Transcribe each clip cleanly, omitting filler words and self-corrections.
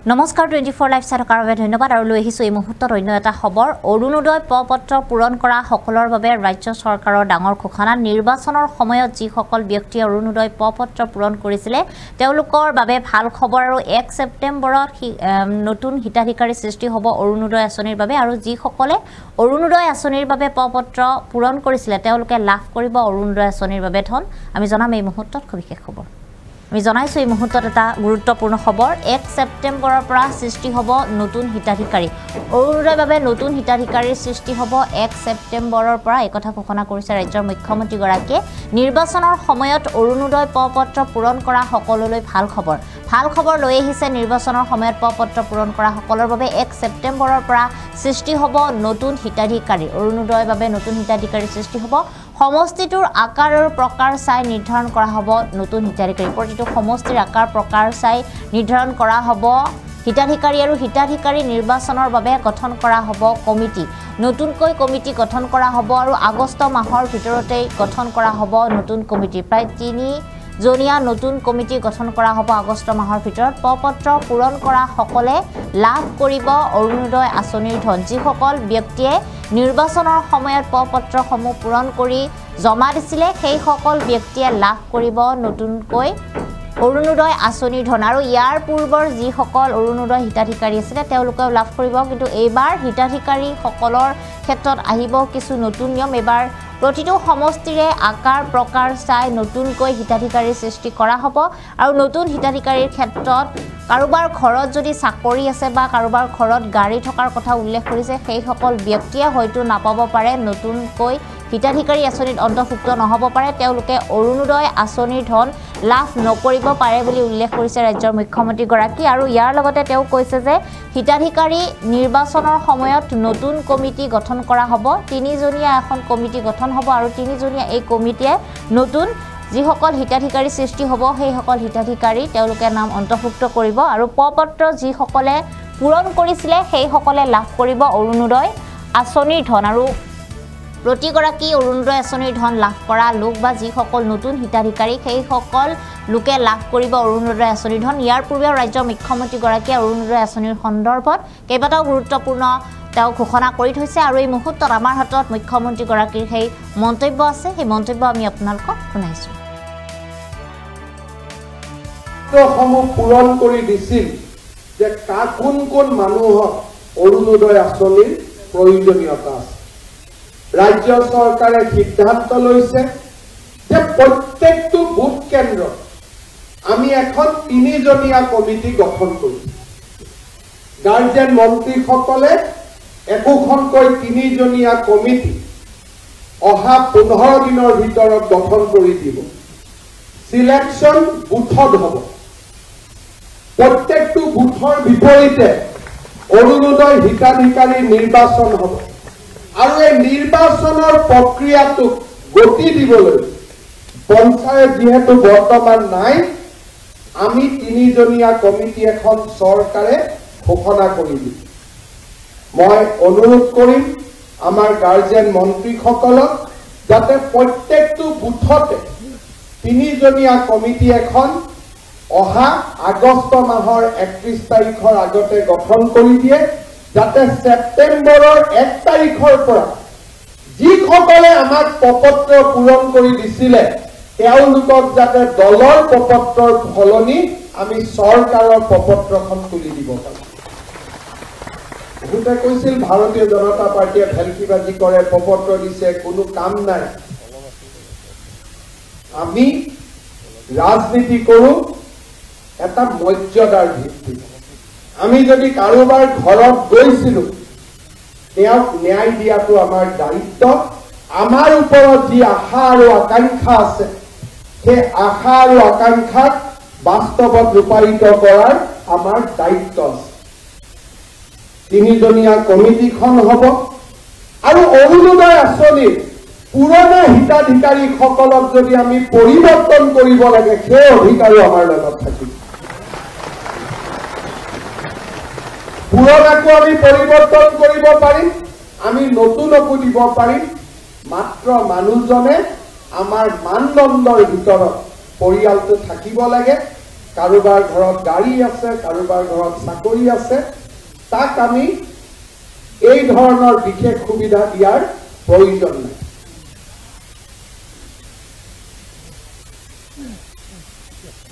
নমস্কাৰ 24 লাইভ চাইৰ বাবে ধন্যবাদ আৰু লৈ আহিছো এই মুহূৰ্তত অন্য এটা খবৰ অৰুণোদয় পত্ৰ পূৰণ কৰা সকলৰ বাবে ৰাজ্য চৰকাৰৰ ডাঙৰ ঘোষণা নিৰ্বাচনৰ সময়ত যি সকল ব্যক্তিয়ে অৰুণোদয় পত্ৰ পূৰণ কৰিছিলে তেওঁলোকৰ বাবে ভাল খবৰ আৰু 1 ছেপ্টেম্বৰত নতুন হিতাধিকাৰী সৃষ্টি হ'ব অৰুণোদয় আঁচনিৰ বাবে আৰু যি সকলে অৰুণোদয় আঁচনিৰ বাবে পত্ৰ পূৰণ কৰিছিলে তেওঁলোকে লাভ কৰিব অৰুণোদয় আঁচনিৰ বাবে ধন আমি জনাম এই মুহূৰ্তত বিশেষ খবৰ আমি জনাইছো এই মুহূৰ্তত এটা গুৰুত্বপূৰ্ণ খবৰ 1 ছেপ্টেম্বৰৰ পৰা সৃষ্টি হ'ব নতুন হিতাধিকাৰী অৰুণোদয়ৰ বাবে নতুন হিতাধিকাৰীৰ সৃষ্টি হ'ব 1 ছেপ্টেম্বৰৰ পৰা এই কথা ঘোষণা কৰিছে ৰাজ্যৰ মুখ্যমন্ত্ৰী গৰাকীয়ে নিৰ্বাচনৰ সময়ত অৰুণোদয় পত্ৰ পূৰণ কৰা সকললৈ ভাল খবৰ লৈ আহিছে নিৰ্বাচনৰ সময়ত পত্ৰ পূৰণ কৰা সকলৰ বাবে 1 ছেপ্টেম্বৰৰ পৰা সৃষ্টি হ'ব নতুন হিতাধিকাৰী অৰুণোদয়ৰ বাবে নতুন হিতাধিকাৰী সৃষ্টি হ'ব সমষ্টিটোৰ আকাৰ আৰু প্ৰকাৰ চাই নিৰ্ধাৰণ কৰা হ'ব নতুন হিতাধিকাৰী প্ৰতিটো সমষ্টিৰ আকাৰ প্ৰকাৰ চাই নিৰ্ধাৰণ কৰা হ'ব হিতাধিকাৰী আৰু হিতাধিকাৰী নিৰ্বাচনৰ বাবে গঠন কৰা হ'ব কমিটি নতুনকৈ কমিটি গঠন কৰা হ'ব আৰু আগষ্ট মাহৰ ভিতৰতেই গঠন কৰা হ'ব নতুন কমিটি প্ৰায় 3 জনীয়া নতুন কমিটি গঠন কৰা হ'ব আগষ্ট মাহৰ ভিতৰত পত্ৰ পূৰণ কৰা সকলে লাভ কৰিব অৰুণোদয় আঁচনিৰ ধন যিসকল ব্যক্তিয়ে নিৰ্বাচনৰ সময়ত পত্ৰসমূহ পূৰণ কৰি জমা দিছিলে সেই সকল ব্যক্তিয়ে লাভ কৰিব নতুনকৈ অৰুণোদয় আঁচনিৰ ধন আৰু ইয়াৰ পূৰ্বৰ যিসকল অৰুণোদয় হিতাধিকাৰী আছিল তেওঁলোকেও লাভ কৰিব কিন্তু এইবাৰ হিতাধিকাৰী সকলৰ ক্ষেত্ৰত আহিব কিছু নতুন নিয়ম এইবাৰ প্ৰতিটো সমষ্টিৰে আকাৰ প্ৰকাৰ চাই নতুনকৈ হিতাধিকাৰীৰ সৃষ্টি কৰা হ'ব আৰু নতুন হিতাধিকাৰীৰ ক্ষেত্ৰত কাৰোবাৰ ঘৰত যদি চাকৰি আছে বা কাৰোবাৰ ঘৰত গাড়ী থকাৰ কথা উল্লেখ কৰিছে সেই সকল ব্যক্তিয়ে হয়তো নাপাব পাৰে নতুনকৈ হিতাধিকাৰী আঁচনিত অন্তৰ্ভুক্ত নহ'ব পাৰে তেওঁলোকে অৰুণোদয় আঁচনিৰ ধন লাভ নকৰিব পাৰে বুলি উল্লেখ কৰিছে ৰাজ্যৰ মুখ্যমন্ত্ৰী গৰাকী আৰু ইয়াৰ লগতে তেওঁ কৈছে যে হিতাধিকাৰী নিৰ্বাচনৰ সময়ত নতুন কমিটি গঠন কৰা হ'ব 3 জনীয়া এখন কমিটি গঠন হ'ব আৰু 3 জনীয়া এই কমিটিয়ে নতুন যিসকল হিতাধিকাৰী সৃষ্টি হ'ব সেই সকল হিতাধিকাৰী তেওঁলোকে নাম অন্তৰ্ভুক্ত কৰিব আৰু পত্ৰ যিসকলে পূৰণ কৰিছিলে সেই সকলে লাভ কৰিব অৰুণোদয় আঁচনিৰ ধন আৰু প্ৰতিগৰাকী অৰুণোদয় আঁচনিৰ ধন লাভ কৰা লোক বা যিসকল নতুন হিতাধিকাৰী সেই সকল লোকে লাভ কৰিব অৰুণোদয় আঁচনিৰ ধন ইয়াৰ পূৰ্বে ৰাজ্যৰ মুখ্যমন্ত্ৰী গৰাকীয়ে অৰুণোদয় আঁচনিৰ সন্দৰ্ভত কেইবাটাও গুৰুত্বপূৰ্ণ তেওঁ ঘোষণা কৰি থৈছে আৰু এই মুহূৰ্তত আমাৰ হাতত মুখ্যমন্ত্ৰী গৰাকীৰ সেই মন্তব্য আছে সেই মন্তব্য আমি আপোনালোকক শুনাইছো সমূহ পূৰণ কৰি দিছিল যে কোন কোন মানুহক অৰুণোদয় আঁচনিৰ প্ৰয়োজনীয়তা আছে ৰাজ্য চৰকাৰে সিদ্ধান্ত লৈছে যে প্ৰত্যেকটো বুথ কেন্দ্ৰত আমি এখন 3 জনীয়া কমিটি গঠন কৰিম গাৰ্জেন মন্ত্ৰীসকলে একোখনকৈ 3 জনীয়া কমিটি অহা 15 দিনৰ ভিতৰত গঠন কৰি দিব সিলেকশন বুথত হ'ব প্ৰত্যেকটো বুথৰ বিপৰীতে অৰুণোদয় হিতাধিকাৰী নিৰ্বাচন হ'ব আৰু এই নিৰ্বাচনৰ প্ৰক্ৰিয়াটোক গতি দিবলৈ পঞ্চায়ত যেহেতু বৰ্তমান নাই আমি 3 জনীয়া কমিটি এখন চৰকাৰে ঘোষণা কৰি দিম মই অনুৰোধ কৰিম আমাৰ গাৰ্জেন মন্ত্ৰীসকলক যাতে প্ৰত্যেকটো বুথতে 3 জনীয়া কমিটি এখন অহা আগষ্ট মাহৰ 31 তাৰিখৰ আগতে গঠন কৰি দিয়ে যাতে ছেপ্টেম্বৰৰ 1 তাৰিখৰ পৰা যিসকলে আমাক পত্ৰ পূৰণ কৰি দিছিলে তেওঁলোকক যাতে দলৰ পত্ৰৰ ফলনি আমি চৰকাৰৰ পত্ৰখন তুলি দিব পাৰোঁ বহুতে কৈছিল ভাৰতীয় জনতা পাৰ্টিয়ে ভেলকিবাজি কৰে পত্ৰ দিছে কোনো কাম নাই আমি ৰাজনীতি কৰোঁ এটা মৰ্যাদাৰ ভিত্তিত আমি যদি কাৰোবাৰ ঘৰত গৈছিলো তেওঁক ন্যায় দিয়াটো আমাৰ দায়িত্ব আমাৰ ওপৰত যি আশা আৰু আকাংক্ষা আছে সেই আশা আৰু আকাংক্ষাক বাস্তৱত ৰূপায়িত কৰাৰ আমাৰ দায়িত্ব আছে 3 জনীয়া কমিটিখন হ'ব আৰু অৰুণোদয় আঁচনিৰ পুৰণা হিতাধিকাৰীসকলক যদি আমি পৰিৱৰ্তন কৰিব লাগে সেই অধিকাৰো আমাৰ লগত থাকিব পুৰণাকো আমি পৰিৱৰ্তন কৰিব পাৰিম আমি নতুনকো দিব পাৰিম মাত্ৰ মানুহজনে আমাৰ মানদণ্ডৰ ভিতৰত পৰিয়ালটো থাকিব লাগে কাৰোবাৰ ঘৰত গাড়ী আছে, কাৰোবাৰ ঘৰত চাকৰি আছে, তাক আমি এই ধৰণৰ বিশেষ সুবিধা দিয়াৰ প্ৰয়োজন নাই।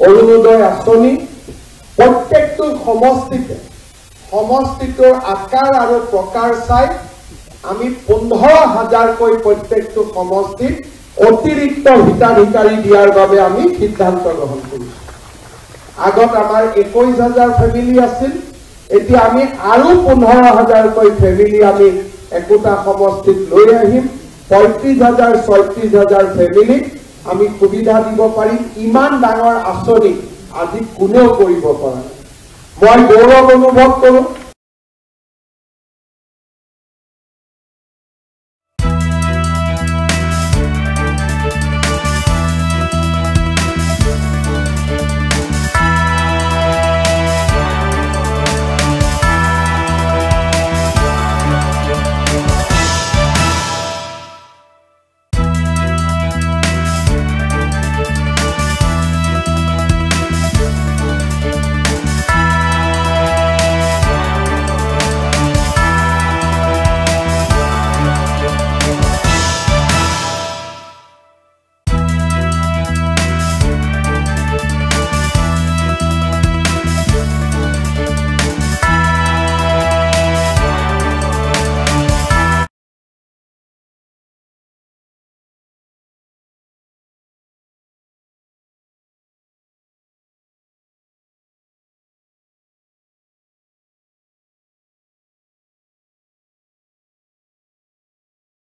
অৰুণোদয় আঁচনি প্ৰত্যেকটো সমষ্টিটোৰ আকাৰ আৰু প্ৰকাৰ চাই আমি 15,000কৈ প্ৰত্যেকটো সমষ্টিত অতিৰিক্ত হিতাধিকাৰী দিয়াৰ বাবে আমি সিদ্ধান্ত গ্ৰহণ কৰিছোঁ। আগত আমাৰ 21,000 ফেমিলি আছিল, এতিয়া আমি আৰু 15,000কৈ ফেমিলি আমি একোটা সমষ্টিত লৈ আহিম। 35,000 36,000 ফেমিলিক আমি সুবিধা দিব পাৰিম। ইমান ডাঙৰ আঁচনি আজি কোনেও কৰিব পৰা নাই। মই গৌৰৱ অনুভৱ কৰোঁ